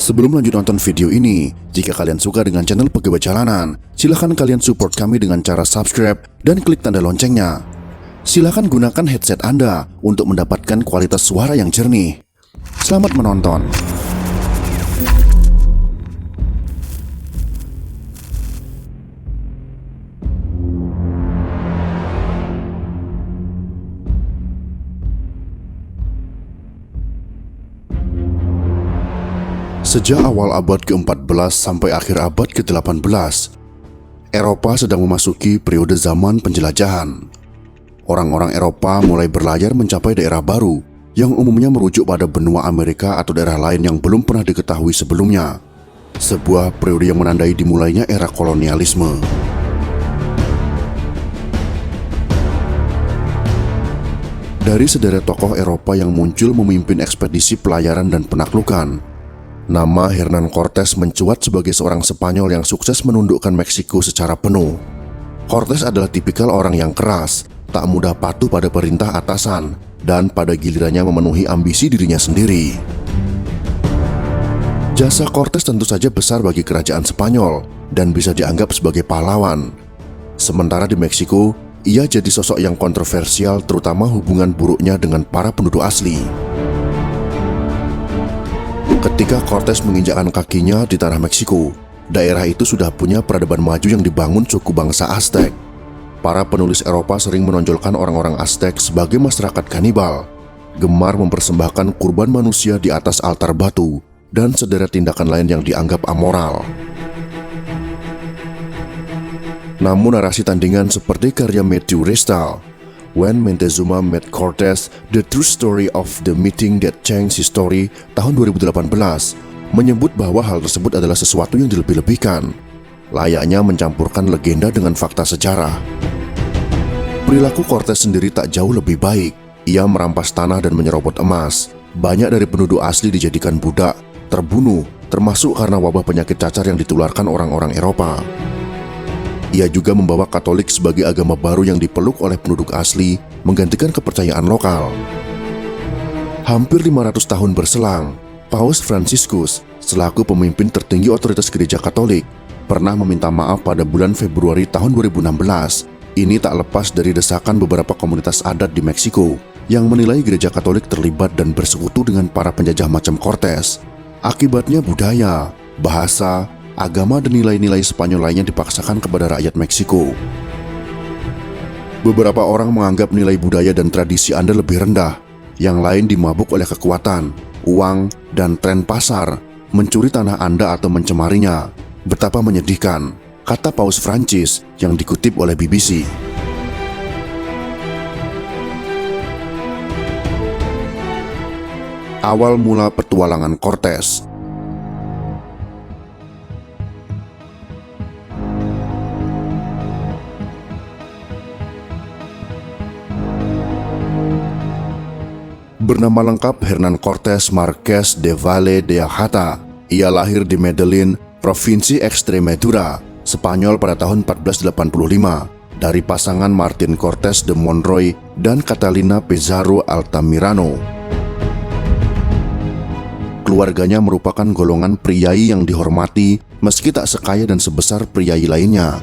Sebelum lanjut nonton video ini, jika kalian suka dengan channel Pegawai Jalanan, silahkan kalian support kami dengan cara subscribe dan klik tanda loncengnya. Silahkan gunakan headset Anda untuk mendapatkan kualitas suara yang jernih. Selamat menonton. Sejak awal abad ke-14 sampai akhir abad ke-18, Eropa sedang memasuki periode zaman penjelajahan. Orang-orang Eropa mulai berlayar mencapai daerah baru yang umumnya merujuk pada benua Amerika atau daerah lain yang belum pernah diketahui sebelumnya. Sebuah periode yang menandai dimulainya era kolonialisme. Dari sederet tokoh Eropa yang muncul memimpin ekspedisi pelayaran dan penaklukan, nama Hernán Cortés mencuat sebagai seorang Spanyol yang sukses menundukkan Meksiko secara penuh. Cortés adalah tipikal orang yang keras, tak mudah patuh pada perintah atasan, dan pada gilirannya memenuhi ambisi dirinya sendiri. Jasa Cortés tentu saja besar bagi kerajaan Spanyol dan bisa dianggap sebagai pahlawan. Sementara di Meksiko, ia jadi sosok yang kontroversial, terutama hubungan buruknya dengan para penduduk asli. Ketika Cortés menginjakkan kakinya di tanah Meksiko, daerah itu sudah punya peradaban maju yang dibangun suku bangsa Aztec. Para penulis Eropa sering menonjolkan orang-orang Aztec sebagai masyarakat kanibal, gemar mempersembahkan kurban manusia di atas altar batu, dan sederet tindakan lain yang dianggap amoral. Namun narasi tandingan seperti karya Matthew Restall, When Montezuma Met Cortés, The True Story of the Meeting That Changed History tahun 2018 menyebut bahwa hal tersebut adalah sesuatu yang dilebih-lebihkan, layaknya mencampurkan legenda dengan fakta sejarah. Perilaku Cortés sendiri tak jauh lebih baik. Ia merampas tanah dan menyerobot emas. Banyak dari penduduk asli dijadikan budak, terbunuh, termasuk karena wabah penyakit cacar yang ditularkan orang-orang Eropa. Ia juga membawa Katolik sebagai agama baru yang dipeluk oleh penduduk asli, menggantikan kepercayaan lokal. Hampir 500 tahun berselang, Paus Fransiskus, selaku pemimpin tertinggi otoritas gereja Katolik, pernah meminta maaf pada bulan Februari tahun 2016. Ini tak lepas dari desakan beberapa komunitas adat di Meksiko yang menilai gereja Katolik terlibat dan bersekutu dengan para penjajah macam Cortés. Akibatnya budaya, bahasa, agama dan nilai-nilai Spanyol lainnya dipaksakan kepada rakyat Meksiko. Beberapa orang menganggap nilai budaya dan tradisi Anda lebih rendah. Yang lain dimabuk oleh kekuatan, uang, dan tren pasar, mencuri tanah Anda atau mencemarinya. Betapa menyedihkan, kata Paus Francis yang dikutip oleh BBC. Awal mula petualangan Cortés. Bernama lengkap Hernán Cortés Marqués de Valle de Ajata. Ia lahir di Medellín, Provinsi Extremadura, Spanyol pada tahun 1485 dari pasangan Martín Cortés de Monroy dan Catalina Pizarro Altamirano. Keluarganya merupakan golongan priai yang dihormati meski tak sekaya dan sebesar priai lainnya.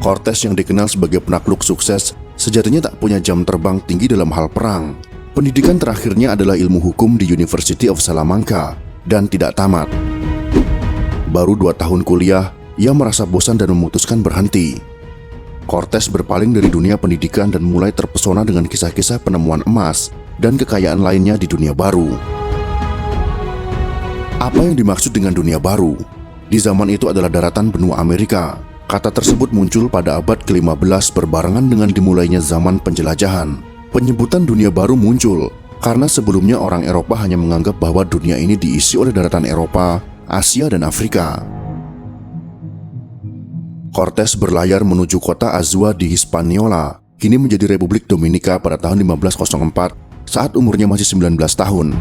Cortés yang dikenal sebagai penakluk sukses sejatinya tak punya jam terbang tinggi dalam hal perang. Pendidikan terakhirnya adalah ilmu hukum di University of Salamanca dan tidak tamat. Baru 2 tahun kuliah, ia merasa bosan dan memutuskan berhenti. Cortés berpaling dari dunia pendidikan dan mulai terpesona dengan kisah-kisah penemuan emas dan kekayaan lainnya di dunia baru. Apa yang dimaksud dengan dunia baru? Di zaman itu adalah daratan benua Amerika. Kata tersebut muncul pada abad ke-15 berbarengan dengan dimulainya zaman penjelajahan. Penyebutan dunia baru muncul karena sebelumnya orang Eropa hanya menganggap bahwa dunia ini diisi oleh daratan Eropa, Asia, dan Afrika. Cortés berlayar menuju kota Azua di Hispaniola, kini menjadi Republik Dominika pada tahun 1504 saat umurnya masih 19 tahun.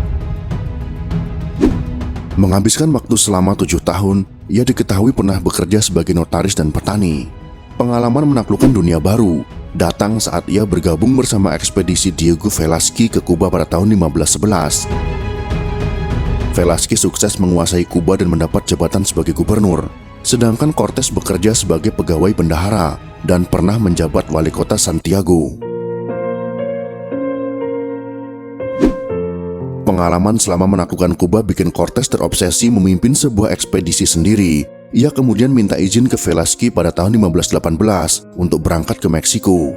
Menghabiskan waktu selama 7 tahun, ia diketahui pernah bekerja sebagai notaris dan petani. Pengalaman menaklukkan dunia baru datang saat ia bergabung bersama ekspedisi Diego Velázquez ke Kuba pada tahun 1511. Velazquez sukses menguasai Kuba dan mendapat jabatan sebagai gubernur, sedangkan Cortés bekerja sebagai pegawai bendahara dan pernah menjabat wali kota Santiago. Pengalaman selama menaklukkan Kuba bikin Cortés terobsesi memimpin sebuah ekspedisi sendiri. Ia kemudian minta izin ke Velazquez pada tahun 1518 untuk berangkat ke Meksiko.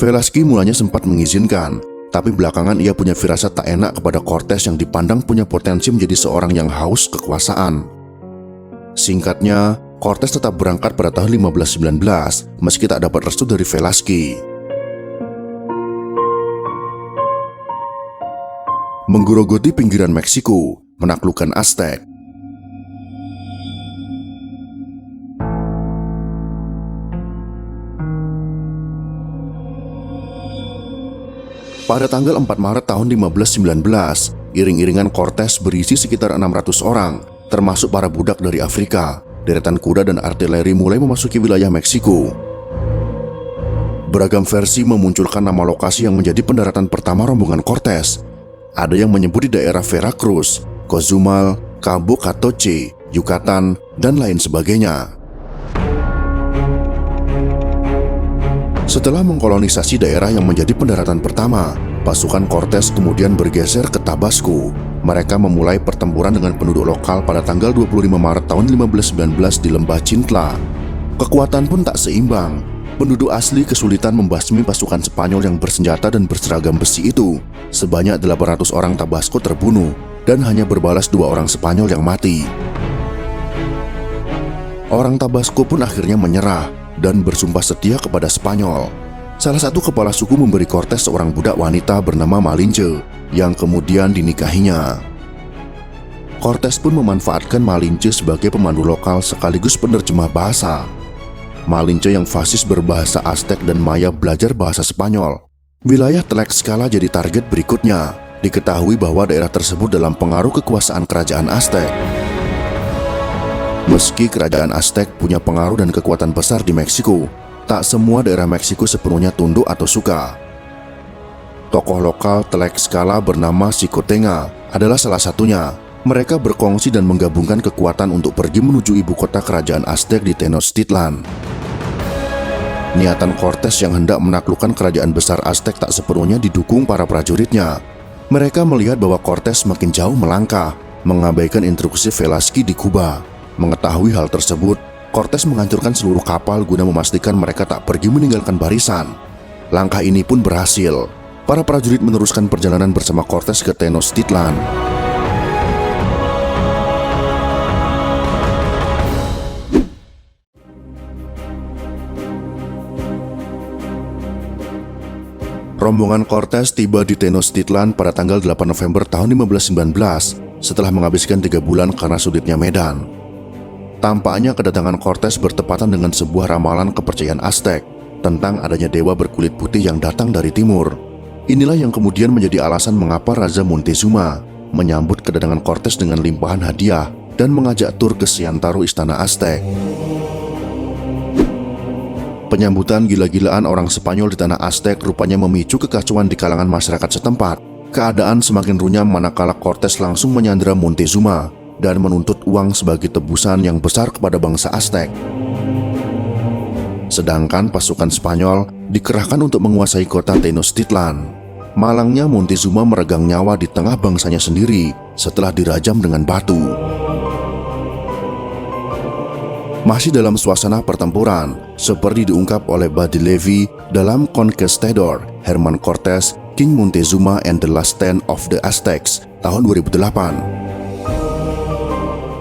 Velazquez mulanya sempat mengizinkan, tapi belakangan ia punya firasat tak enak kepada Cortés yang dipandang punya potensi menjadi seorang yang haus kekuasaan. Singkatnya, Cortés tetap berangkat pada tahun 1519 meski tak dapat restu dari Velazquez. Menggerogoti pinggiran Meksiko, menaklukkan Aztec. Pada tanggal 4 Maret tahun 1519, iring-iringan Cortés berisi sekitar 600 orang, termasuk para budak dari Afrika. Deretan kuda dan artileri mulai memasuki wilayah Meksiko. Beragam versi memunculkan nama lokasi yang menjadi pendaratan pertama rombongan Cortés. Ada yang menyebut di daerah Veracruz, Cozumal, Cabo Catoche, Yucatan, dan lain sebagainya. Setelah mengkolonisasi daerah yang menjadi pendaratan pertama, pasukan Cortés kemudian bergeser ke Tabasco. Mereka memulai pertempuran dengan penduduk lokal pada tanggal 25 Maret tahun 1519 di lembah Cintla. Kekuatan pun tak seimbang. Penduduk asli kesulitan membasmi pasukan Spanyol yang bersenjata dan berseragam besi itu. Sebanyak 800 orang Tabasco terbunuh dan hanya berbalas 2 orang Spanyol yang mati. Orang Tabasco pun akhirnya menyerah dan bersumpah setia kepada Spanyol. Salah satu kepala suku memberi Cortés seorang budak wanita bernama Malinche yang kemudian dinikahinya. Cortés pun memanfaatkan Malinche sebagai pemandu lokal sekaligus penerjemah bahasa. Malinche yang fasis berbahasa Aztec dan Maya belajar bahasa Spanyol. Wilayah Tlaxcala jadi target berikutnya. Diketahui bahwa daerah tersebut dalam pengaruh kekuasaan kerajaan Aztec. Meski kerajaan Aztec punya pengaruh dan kekuatan besar di Meksiko, tak semua daerah Meksiko sepenuhnya tunduk atau suka. Tokoh lokal Tlaxcala bernama Xicotenga adalah salah satunya. Mereka berkongsi dan menggabungkan kekuatan untuk pergi menuju ibu kota kerajaan Aztec di Tenochtitlan. Niatan Cortés yang hendak menaklukkan kerajaan besar Aztec tak sepenuhnya didukung para prajuritnya. Mereka melihat bahwa Cortés makin jauh melangkah, mengabaikan instruksi Velazquez di Kuba. Mengetahui hal tersebut, Cortés menghancurkan seluruh kapal guna memastikan mereka tak pergi meninggalkan barisan. Langkah ini pun berhasil. Para prajurit meneruskan perjalanan bersama Cortés ke Tenochtitlan. Rombongan Cortés tiba di Tenochtitlan pada tanggal 8 November tahun 1519 setelah menghabiskan 3 bulan karena sulitnya medan. Tampaknya kedatangan Cortés bertepatan dengan sebuah ramalan kepercayaan Aztec tentang adanya dewa berkulit putih yang datang dari timur. Inilah yang kemudian menjadi alasan mengapa Raja Montezuma menyambut kedatangan Cortés dengan limpahan hadiah dan mengajak tur ke Siantaro istana Aztec. Penyambutan gila-gilaan orang Spanyol di tanah Aztec rupanya memicu kekacauan di kalangan masyarakat setempat. Keadaan semakin runyam manakala Cortés langsung menyandera Montezuma dan menuntut uang sebagai tebusan yang besar kepada bangsa Aztec. Sedangkan pasukan Spanyol dikerahkan untuk menguasai kota Tenochtitlan. Malangnya Montezuma meregang nyawa di tengah bangsanya sendiri setelah dirajam dengan batu. Masih dalam suasana pertempuran, seperti diungkap oleh Badilevi dalam Conquistador, Herman Cortés, King Montezuma and the Last Stand of the Aztecs, tahun 2008.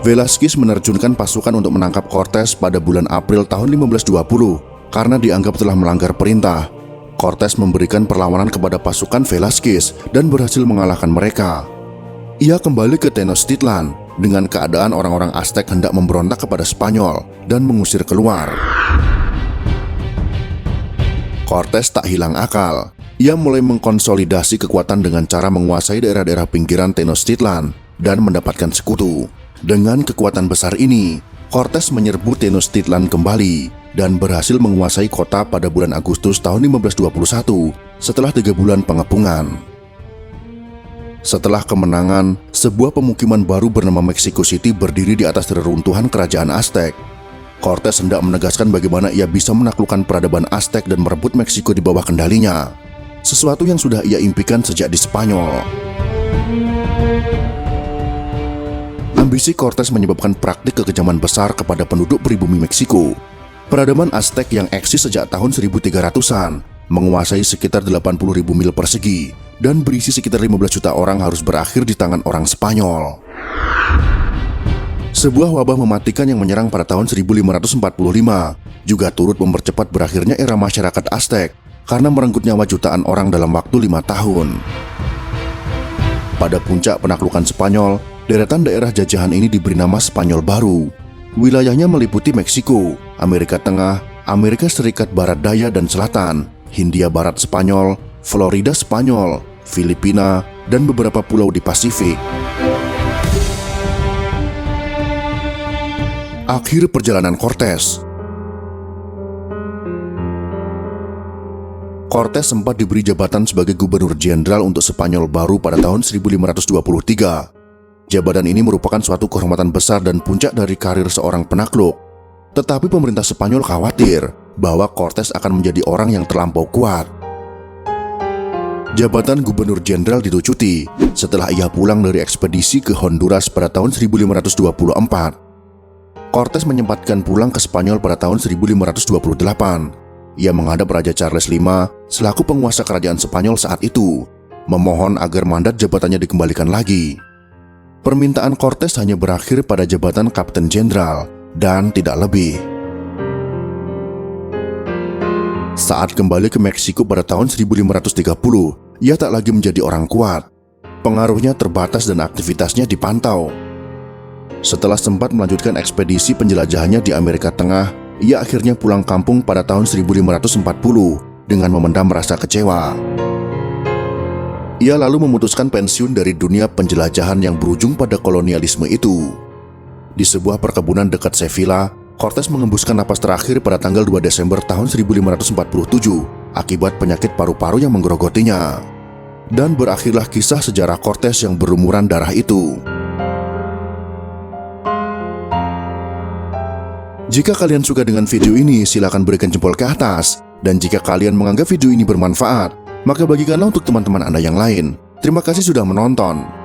Velazquez menerjunkan pasukan untuk menangkap Cortés pada bulan April tahun 1520 karena dianggap telah melanggar perintah. Cortés memberikan perlawanan kepada pasukan Velazquez dan berhasil mengalahkan mereka. Ia kembali ke Tenochtitlan dengan keadaan orang-orang Aztec hendak memberontak kepada Spanyol dan mengusir keluar. Cortés tak hilang akal. Ia mulai mengkonsolidasi kekuatan dengan cara menguasai daerah-daerah pinggiran Tenochtitlan dan mendapatkan sekutu. Dengan kekuatan besar ini, Cortés menyerbu Tenochtitlan kembali dan berhasil menguasai kota pada bulan Agustus tahun 1521 setelah 3 bulan pengepungan. Setelah kemenangan, sebuah pemukiman baru bernama Mexico City berdiri di atas reruntuhan kerajaan Aztec. Cortes hendak menegaskan bagaimana ia bisa menaklukkan peradaban Aztec dan merebut Meksiko di bawah kendalinya. Sesuatu yang sudah ia impikan sejak di Spanyol. Ambisi Cortes menyebabkan praktik kekejaman besar kepada penduduk pribumi Meksiko. Peradaban Aztec yang eksis sejak tahun 1300-an menguasai sekitar 80.000 mil persegi dan berisi sekitar 15 juta orang harus berakhir di tangan orang Spanyol. Sebuah wabah mematikan yang menyerang pada tahun 1545 juga turut mempercepat berakhirnya era masyarakat Aztec karena merenggut nyawa jutaan orang dalam waktu 5 tahun. Pada puncak penaklukan Spanyol, deretan daerah jajahan ini diberi nama Spanyol Baru. Wilayahnya meliputi Meksiko, Amerika Tengah, Amerika Serikat Barat Daya dan Selatan, Hindia Barat Spanyol, Florida Spanyol, Filipina, dan beberapa pulau di Pasifik. Akhir perjalanan Cortes. Cortes sempat diberi jabatan sebagai gubernur jenderal untuk Spanyol Baru pada tahun 1523. Jabatan ini merupakan suatu kehormatan besar dan puncak dari karir seorang penakluk. Tetapi pemerintah Spanyol khawatir bahwa Cortes akan menjadi orang yang terlampau kuat. Jabatan gubernur jenderal dilucuti setelah ia pulang dari ekspedisi ke Honduras pada tahun 1524. Cortes menyempatkan pulang ke Spanyol pada tahun 1528. Ia menghadap Raja Charles V selaku penguasa kerajaan Spanyol saat itu, memohon agar mandat jabatannya dikembalikan lagi. Permintaan Cortes hanya berakhir pada jabatan Kapten Jenderal dan tidak lebih. Saat kembali ke Meksiko pada tahun 1530, ia tak lagi menjadi orang kuat. Pengaruhnya terbatas dan aktivitasnya dipantau. Setelah sempat melanjutkan ekspedisi penjelajahannya di Amerika Tengah, ia akhirnya pulang kampung pada tahun 1540 dengan memendam rasa kecewa. Ia lalu memutuskan pensiun dari dunia penjelajahan yang berujung pada kolonialisme itu. Di sebuah perkebunan dekat Sevilla, Cortes mengembuskan napas terakhir pada tanggal 2 Desember tahun 1547 akibat penyakit paru-paru yang menggerogotinya. Dan berakhirlah kisah sejarah Cortes yang berlumuran darah itu. Jika kalian suka dengan video ini, silakan berikan jempol ke atas. Dan jika kalian menganggap video ini bermanfaat, maka bagikanlah untuk teman-teman Anda yang lain. Terima kasih sudah menonton.